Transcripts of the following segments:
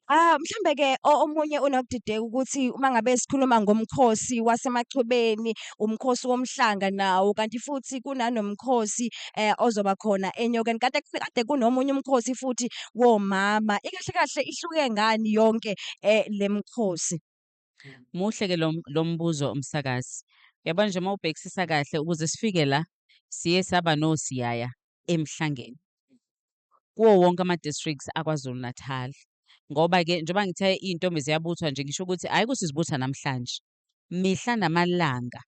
Mhlambe-ke omunye unokudideka ukuthi uma ngabe sikhuluma ngomkhosi wasemachwebeni, umkhosi womhlanga nawo, kanti futhi kunanomkhosi ozoba khona enyokeni. Kade kunomunye umkhosi futhi womama. Ikahle kahle ihluke ngani yonke le mikhosi? Muhle-ke lo mbuzo umsakazi. Uyabona nje uma ubhekisisa kahle ukuze sifike la, siye saba nosiyaya emhlangeni kuwo wonke ama-districts aKwaZulu-Natal. Ngoba-ke njengoba ngithe iy'ntombi ziyabuthwa nje, ngisho ukuthi hhayi ukuthi zibutha namhlanje, mihla namalanga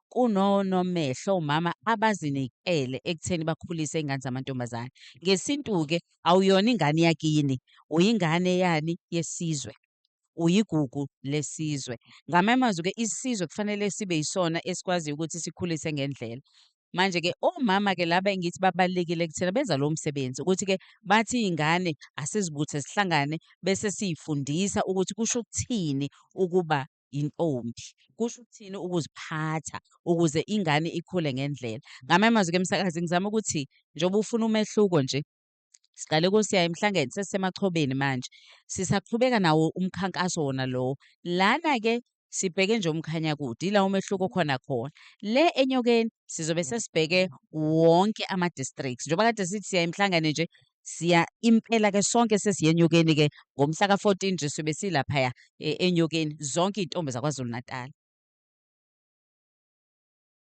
kunonomehlo omama abazinikele ekutheni bakhulise iy'ngane zamantombazane. Ngesintu-ke awuyona ingane yakini, uyingane yani yesizwe, uyigugu lesizwe. Ngamanye amazwi-ke isizwe kufanele sibe yisona esikwaziyo ukuthi sikhulise ngendlela. Manje-ke omama-ke laba engithi babalulekile kuthina benza lowo msebenzi ukuthi-ke bathi iy'ngane asizibuthe sihlangane bese siy'fundisa ukuthi kusho ukuthini ukuba intombi, kusho ukuthini ukuziphatha ukuze ingane ikhule ngendlela. Ngamanye amazwi-ke msakazi ngizama ukuthi njengoba ufuna umehluko nje, siqale kosiyaya emhlangeni sesisemachobeni manje. Sisaqhubeka nawo umkhankaso wona lowo. Lana-ke sibheke nje umkhanyakude, ila umehluko khona khona. Le enyokeni sizobe sesibheke wonke ama-districts. Njengoba kade sithi siya emhlangane nje, siya impela-ke sonke sesiya enyokeni-ke ngomhla ka-14 nje sobe silaphaya enyokeni zonke iy'ntombi zaKwaZulu-Natal.